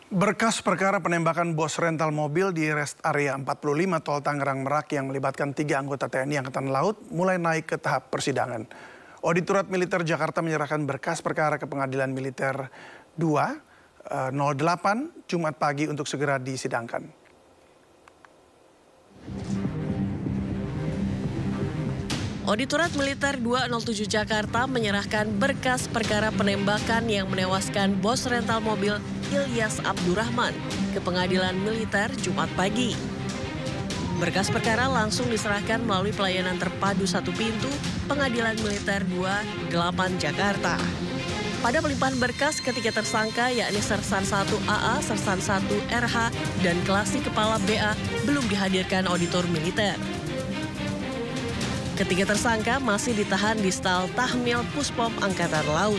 Berkas perkara penembakan bos rental mobil di rest area 45 Tol Tangerang Merak yang melibatkan 3 anggota TNI Angkatan Laut mulai naik ke tahap persidangan. Auditorat Militer Jakarta menyerahkan berkas perkara ke Pengadilan Militer 2 08 Jumat pagi untuk segera disidangkan. Auditorat Militer 207 Jakarta menyerahkan berkas perkara penembakan yang menewaskan bos rental mobil Ilyas Abdurrahman ke Pengadilan Militer Jumat pagi. Berkas perkara langsung diserahkan melalui pelayanan terpadu satu pintu Pengadilan Militer 28 Jakarta. Pada pelimpahan berkas, ketiga tersangka yakni Sersan 1 AA, Sersan 1 RH, dan Klasik Kepala BA belum dihadirkan auditor militer. Ketiga tersangka masih ditahan di stal Tahmil Puspom Angkatan Laut.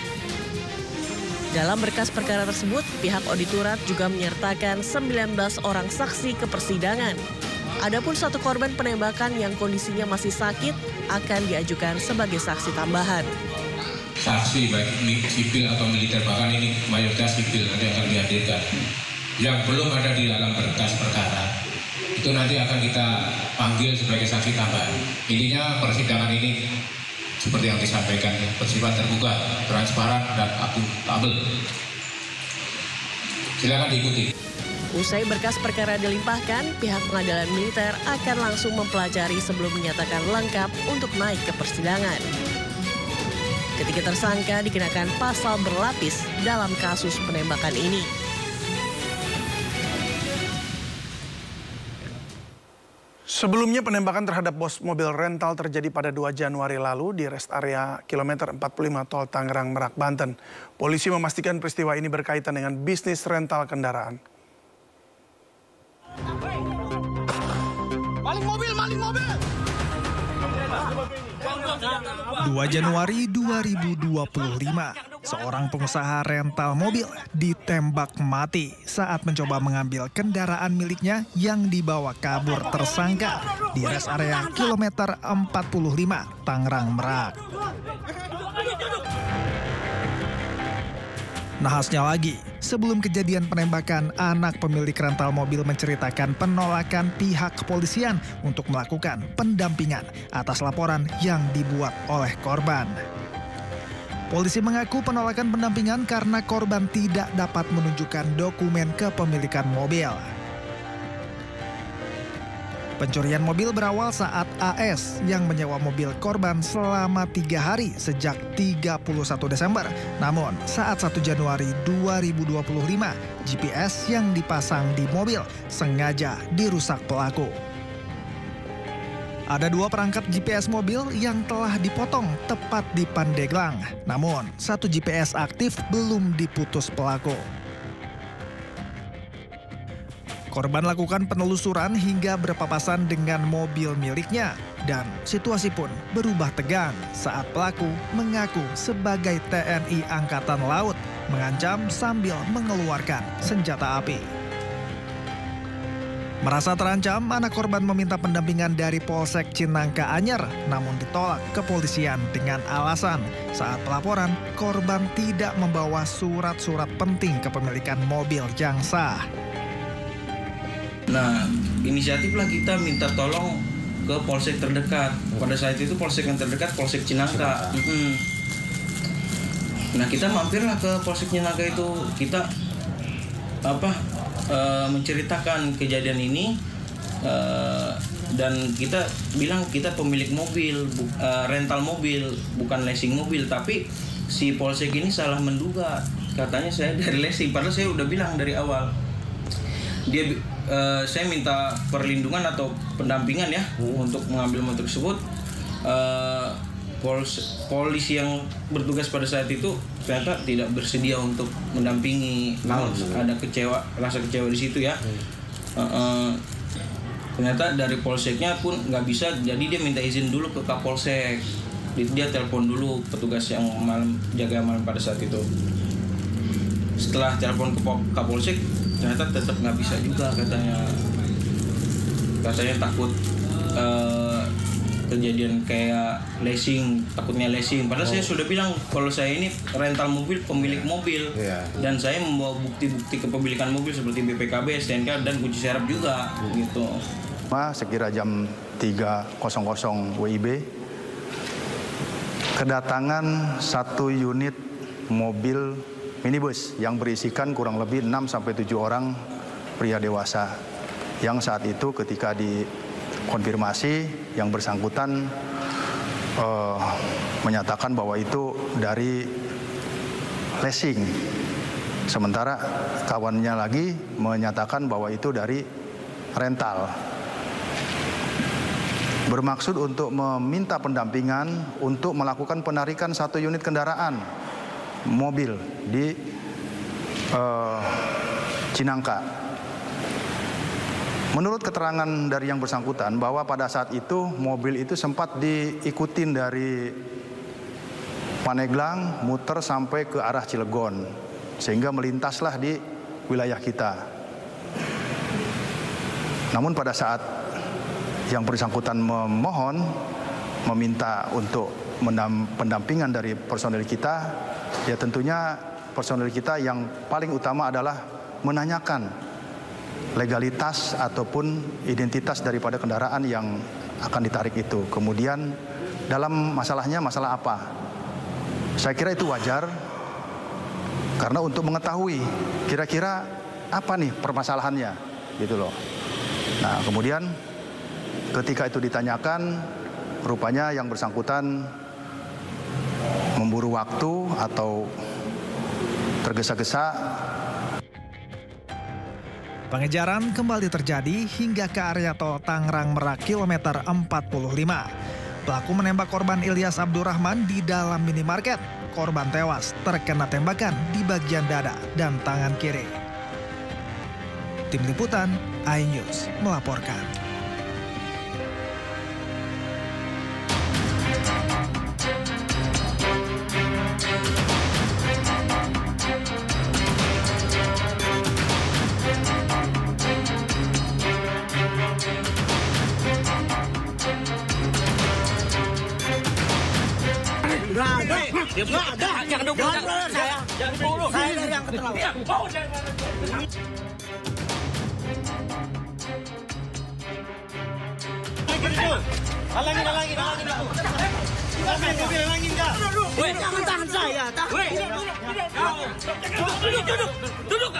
Dalam berkas perkara tersebut, pihak auditorat juga menyertakan 19 orang saksi ke persidangan. Adapun satu korban penembakan yang kondisinya masih sakit akan diajukan sebagai saksi tambahan. Saksi baik sipil atau militer, bahkan ini mayoritas sipil nanti akan dihadirkan. Yang belum ada di dalam berkas perkara itu nanti akan kita panggil sebagai saksi tambahan. Intinya persidangan ini seperti yang disampaikan, bersifat terbuka, transparan, dan akuntabel. Silakan diikuti. Usai berkas perkara dilimpahkan, pihak pengadilan militer akan langsung mempelajari sebelum menyatakan lengkap untuk naik ke persidangan. Ketiga tersangka dikenakan pasal berlapis dalam kasus penembakan ini. Sebelumnya penembakan terhadap bos mobil rental terjadi pada 2 Januari lalu di rest area kilometer 45 Tol Tangerang Merak, Banten. Polisi memastikan peristiwa ini berkaitan dengan bisnis rental kendaraan. Maling mobil! 2 Januari 2025, seorang pengusaha rental mobil ditembak mati saat mencoba mengambil kendaraan miliknya yang dibawa kabur tersangka di rest area kilometer 45 Tangerang Merak. Nahasnya lagi, sebelum kejadian penembakan, anak pemilik rental mobil menceritakan penolakan pihak kepolisian untuk melakukan pendampingan atas laporan yang dibuat oleh korban. Polisi mengaku penolakan pendampingan karena korban tidak dapat menunjukkan dokumen kepemilikan mobil. Pencurian mobil berawal saat AS yang menyewa mobil korban selama 3 hari sejak 31 Desember. Namun saat 1 Januari 2025, GPS yang dipasang di mobil sengaja dirusak pelaku. Ada 2 perangkat GPS mobil yang telah dipotong tepat di Pandeglang. Namun, 1 GPS aktif belum diputus pelaku. Korban lakukan penelusuran hingga berpapasan dengan mobil miliknya dan situasi pun berubah tegang saat pelaku mengaku sebagai TNI Angkatan Laut mengancam sambil mengeluarkan senjata api. Merasa terancam, anak korban meminta pendampingan dari Polsek Cinangka Anyer, namun ditolak kepolisian dengan alasan saat pelaporan korban tidak membawa surat-surat penting kepemilikan mobil yang sah. Nah, inisiatiflah kita minta tolong ke polsek terdekat. Pada saat itu polsek yang terdekat Polsek Cinangka. Nah, kita mampirlah ke Polsek Cinangka itu. Kita menceritakan kejadian ini dan kita bilang kita pemilik mobil, rental mobil, bukan leasing mobil. Tapi si polsek ini salah menduga. Katanya saya dari leasing, padahal saya udah bilang dari awal. Saya minta perlindungan atau pendampingan ya untuk mengambil motor tersebut. Polisi yang bertugas pada saat itu ternyata tidak bersedia untuk mendampingi. Ada rasa kecewa di situ ya. Ternyata dari polseknya pun nggak bisa, jadi dia minta izin dulu ke Kapolsek. Dia telepon dulu petugas yang jaga malam pada saat itu. Setelah telepon ke Kapolsek, ternyata tetap nggak bisa juga katanya takut kejadian kayak leasing, takutnya leasing. Padahal saya sudah bilang kalau saya ini rental mobil, pemilik mobil, dan saya membawa bukti-bukti kepemilikan mobil seperti BPKB, STNK, dan kunci serep juga, gitu. Sekira jam 3.00 WIB, kedatangan satu unit mobil minibus yang berisikan kurang lebih 6-7 orang pria dewasa, yang saat itu ketika dikonfirmasi yang bersangkutan menyatakan bahwa itu dari leasing, sementara kawannya lagi menyatakan bahwa itu dari rental. Bermaksud untuk meminta pendampingan untuk melakukan penarikan satu unit kendaraan mobil di Cinangka. Menurut keterangan dari yang bersangkutan bahwa pada saat itu mobil itu sempat diikutin dari Paneglang muter sampai ke arah Cilegon, sehingga melintaslah di wilayah kita. Namun pada saat yang bersangkutan memohon, meminta untuk pendampingan dari personel kita, ya tentunya personel kita yang paling utama adalah menanyakan legalitas ataupun identitas daripada kendaraan yang akan ditarik itu. Kemudian dalam masalahnya masalah apa? Saya kira itu wajar, karena untuk mengetahui kira-kira apa nih permasalahannya, gitu loh. Nah, kemudian ketika itu ditanyakan, rupanya yang bersangkutan memburu waktu atau tergesa-gesa. Pengejaran kembali terjadi hingga ke area tol Tangerang Merak kilometer 45. Pelaku menembak korban Ilyas Abdurrahman di dalam minimarket. Korban tewas terkena tembakan di bagian dada dan tangan kiri. Tim Liputan iNews melaporkan. Nggak ada. Jangan dulu saya. Jangan dulu. Saya dari yang keterlaluan. Halangin. Halangin dah. Jangan tahan saya. Duduk.